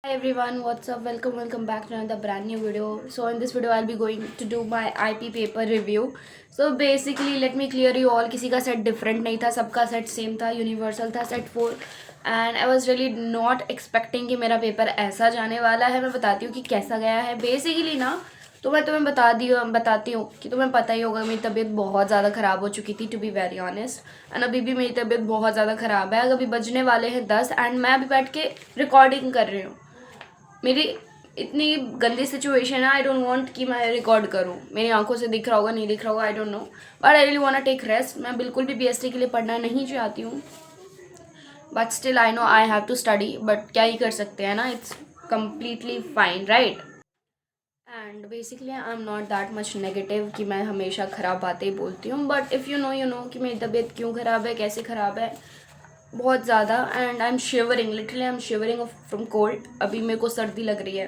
Hi everyone, what's up? Welcome back to another brand new video. So in this video I'll be going to do my IP paper review. So basically let me clear you all, किसी का set different नहीं था, सबका set same था, universal था set 4 and I was really not expecting कि मेरा paper ऐसा जाने वाला है. मैं बताती हूँ कि कैसा गया है. बेसिकली ना तो मैं तुम्हें बताती हूँ कि तुम्हें पता ही होगा मेरी तबीयत बहुत ज़्यादा ख़राब हो चुकी थी, to be very honest. And अभी भी मेरी तबीयत बहुत ज़्यादा ख़राब है. अभी बजने वाले हैं 10 एंड मैं अभी बैठ के रिकॉर्डिंग कर रही हूँ. मेरी इतनी गंदी सिचुएशन है. आई डोंट वांट कि मैं रिकॉर्ड करूँ. मेरी आंखों से दिख रहा होगा नहीं दिख रहा होगा, I don't know, but I really want to take rest. मैं बिल्कुल भी बीएसटी के लिए पढ़ना नहीं चाहती हूँ, but still I know I have to study. But क्या ही कर सकते हैं ना, it's completely fine, right. And basically I am not that much negative कि मैं हमेशा ख़राब बातें ही बोलती हूँ. बट इफ़ यू नो कि मेरी तबीयत क्यों ख़राब है, कैसे ख़राब है, बहुत ज़्यादा. And I M shivering, literally I am shivering from cold. अभी मेरे को सर्दी लग रही है.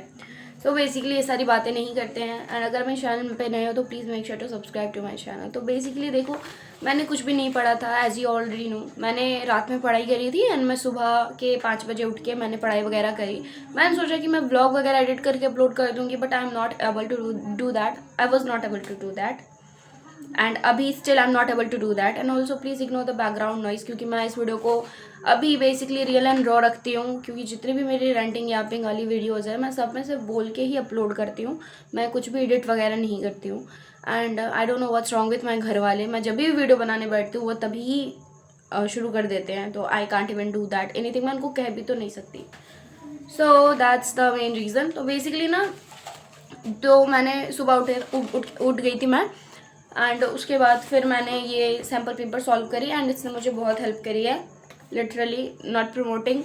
सो बेसिकली ये सारी बातें नहीं करते हैं. एंड अगर मेरे चैनल पे नए हो तो please make sure to subscribe to my channel. तो बेसिकली देखो, मैंने कुछ भी नहीं पढ़ा था, एज यू ऑलरेडी नो. मैंने रात में पढ़ाई करी थी एंड मैं सुबह के 5 बजे उठ के मैंने पढ़ाई वगैरह करी. मैंने सोचा कि मैं ब्लॉग वगैरह एडिट करके अपलोड कर दूँगी, but I am not able to do that. I was not able to do that and अभी still I am not able to do that. And also please ignore the background noise, क्योंकि मैं इस video को अभी basically real and raw रखती हूँ. क्योंकि जितनी भी मेरी रेंटिंग यापिंग वाली वीडियोज़ है, मैं सब में से बोल के ही अपलोड करती हूँ. मैं कुछ भी एडिट वगैरह नहीं करती हूँ. And I don't know what's wrong with my घर वाले. मैं जब भी वीडियो बनाने बैठती हूँ वो तभी शुरू कर देते हैं. तो I can't even do that anything. मैं उनको कह भी तो नहीं सकती. So that's the main reason. तो बेसिकली ना, तो मैंने सुबह उठ गई थी मैं. एंड उसके बाद फिर मैंने ये सैम्पल पेपर सॉल्व करी एंड इसने मुझे बहुत हेल्प करी है. लिटरली नॉट प्रमोटिंग,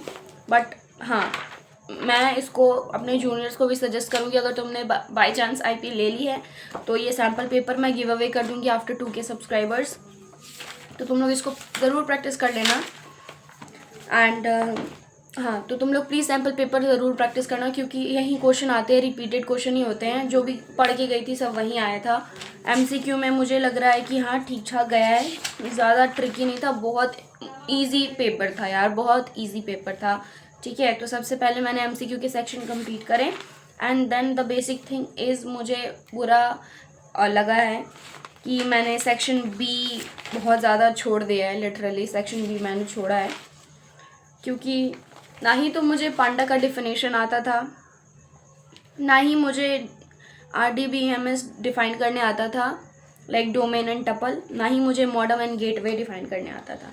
बट हाँ, मैं इसको अपने जूनियर्स को भी सजेस्ट करूँगी. अगर तुमने बाई चांस आईपी ले ली है तो ये सैम्पल पेपर मैं गिव अवे कर दूँगी आफ्टर 2K सब्सक्राइबर्स. तो तुम लोग इसको ज़रूर प्रैक्टिस कर लेना. एंड हाँ, तो तुम लोग प्लीज़ सैम्पल पेपर ज़रूर प्रैक्टिस करना, क्योंकि यही क्वेश्चन आते हैं, रिपीटेड क्वेश्चन ही होते हैं. जो भी पढ़ के गई थी सब वहीं आया था. एमसीक्यू में मुझे लग रहा है कि हाँ ठीक ठाक गया है, ज़्यादा ट्रिकी नहीं था. बहुत इजी पेपर था यार, बहुत इजी पेपर था. ठीक है, तो सबसे पहले मैंने एमसीक्यू के सेक्शन कंप्लीट करें and then the basic thing is, मुझे बुरा लगा है कि मैंने सेक्शन बी बहुत ज़्यादा छोड़ दिया है. लिटरली सेक्शन बी मैंने छोड़ा है, क्योंकि ना ही तो मुझे पांडा का डिफिनेशन आता था, ना ही मुझे RDBMS डिफ़ाइन करने आता था, लाइक डोमेन एंड टपल. ना ही मुझे मॉडम एंड गेटवे डिफ़ाइन करने आता था.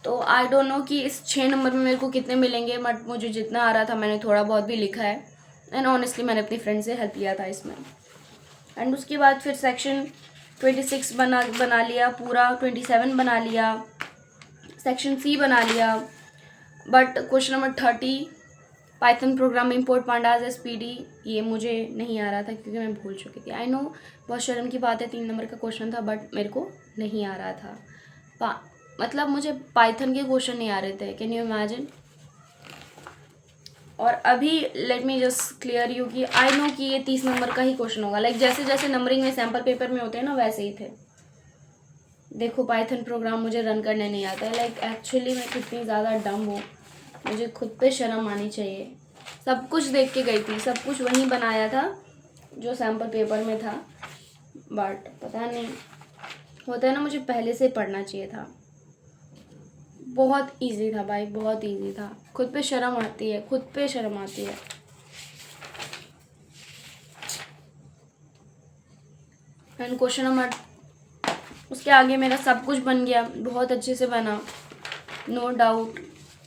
तो आई डोंट नो कि इस 6 नंबर में मेरे को कितने मिलेंगे, बट मुझे जितना आ रहा था मैंने थोड़ा बहुत भी लिखा है. एंड ऑनेस्टली मैंने अपनी फ्रेंड से हेल्प लिया था इसमें. एंड उसके बाद फिर सेक्शन 26 बना लिया, पूरा 27 बना लिया, सेक्शन सी बना लिया. But question number 30, Python programme import pandas SPD, ये मुझे नहीं आ रहा था क्योंकि मैं भूल चुकी थी. आई नो, बहुत शर्म की बात है, 3 नंबर का क्वेश्चन था बट मेरे को नहीं आ रहा था. मतलब मुझे पाइथन के क्वेश्चन नहीं आ रहे थे, कैन यू इमेजिन. और अभी let me just clear you कि आई नो कि ये 30 नंबर का ही क्वेश्चन होगा. लाइक जैसे जैसे नंबरिंग में सैम्पल पेपर में होते हैं ना, वैसे ही थे. देखो, पाइथन प्रोग्राम मुझे रन करने नहीं आता है. लाइक एक्चुअली मैं कितनी ज़्यादा डम हूँ, मुझे खुद पे शर्म आनी चाहिए. सब कुछ देख के गई थी, सब कुछ वहीं बनाया था जो सैम्पल पेपर में था. बट पता नहीं, होता है ना, मुझे पहले से पढ़ना चाहिए था. बहुत इजी था भाई, बहुत इजी था. खुद पे शर्म आती है, खुद पे शर्म आती है. एंड क्वेश्चन नंबर, उसके आगे मेरा सब कुछ बन गया, बहुत अच्छे से बना, no doubt.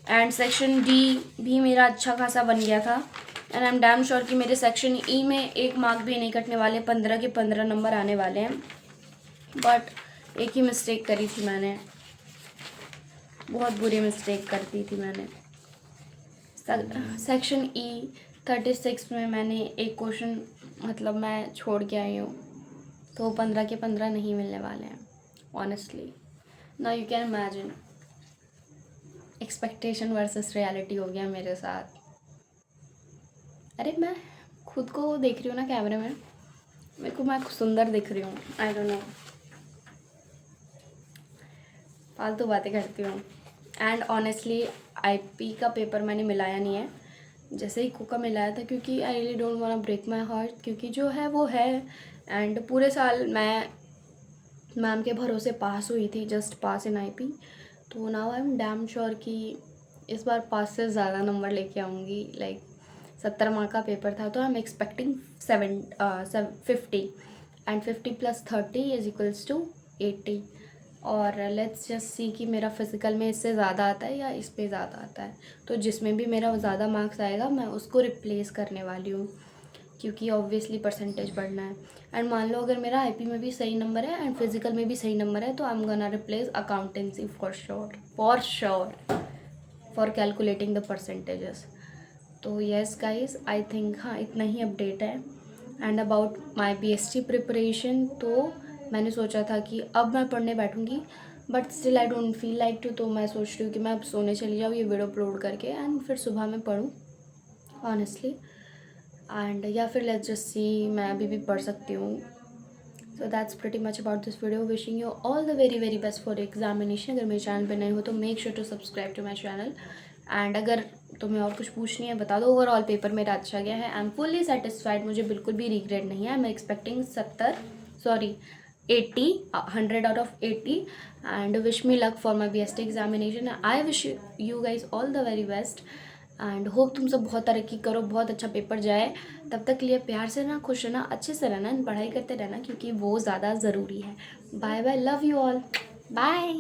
And section D भी मेरा अच्छा खासा बन गया था. And I am damn sure कि मेरे सेक्शन ई में 1 मार्क भी नहीं कटने वाले, 15 के 15 नंबर आने वाले हैं. बट एक ही मिस्टेक करी थी मैंने, बहुत बुरी मिस्टेक करती थी मैंने. सेक्शन ई 36 में मैंने एक क्वेश्चन, मतलब मैं छोड़ के आई हूँ, तो 15 के 15 नहीं मिलने वाले हैं honestly. Now you can imagine, expectation versus reality हो गया मेरे साथ. अरे मैं खुद को देख रही हूँ ना कैमरे में, मेरे को मैं सुंदर दिख रही हूँ. आई डोंट नो, फालतू बातें करती हूँ. एंड ऑनेस्टली आईपी का पेपर मैंने मिलाया नहीं है. जैसे ही कोका मिलाया था, क्योंकि I really don't want break my heart, क्योंकि जो है वो है। एंड पूरे साल मैं मैम के भरोसे पास हुई थी, जस्ट पास इन आईपी। तो now I am damn sure कि इस बार पास से ज़्यादा नंबर लेके आऊँगी। लाइक 70 मार्क का पेपर था, तो आई एम एक्सपेक्टिंग 50, एंड 50 + 30 = 80। और लेट्स जस्ट सी कि मेरा फिज़िकल में इससे ज़्यादा आता है या इस पे ज़्यादा आता है। तो जिसमें भी मेरा ज़्यादा मार्क्स आएगा मैं उसको रिप्लेस करने वाली हूँ, क्योंकि ऑब्वियसली परसेंटेज बढ़ना है। एंड मान लो अगर मेरा आईपी में भी सही नंबर है एंड फिजिकल में भी सही नंबर है, तो I am gonna replace accountancy for sure for calculating the percentages. तो येस गाइज, आई थिंक हाँ इतना ही अपडेट है। And about my BST preparation, तो मैंने सोचा था कि अब मैं पढ़ने बैठूँगी, but still I don't feel like to. तो मैं सोच रही हूँ कि मैं अब सोने चली जाऊँ ये वीडियो अपलोड करके, एंड फिर सुबह मैं पढ़ूँ ऑनेस्टली। एंड या फिर लेट्स जस्ट सी, मैं अभी भी पढ़ सकती हूँ। So that's pretty much about this video. Wishing you all the very very best for examination. अगर मेरे चैनल पे नए हो तो make sure to subscribe to my channel. And अगर तुम्हें और कुछ पूछनी है बता दो। ओवरऑल पेपर मेरा अच्छा गया है, आई एम फुल्ली सेटिस्फाइड, मुझे बिल्कुल भी रिग्रेट नहीं है। I am expecting 80, 100 out of 80। And wish me luck for my BST examination. I wish you guys all the very best, and hope तुम सब बहुत तरक्की करो, बहुत अच्छा पेपर जाए। तब तक के लिए प्यार से रहना, खुश रहना, अच्छे से रहना, पढ़ाई करते रहना, क्योंकि वो ज़्यादा ज़रूरी है। Bye bye, love you all, bye.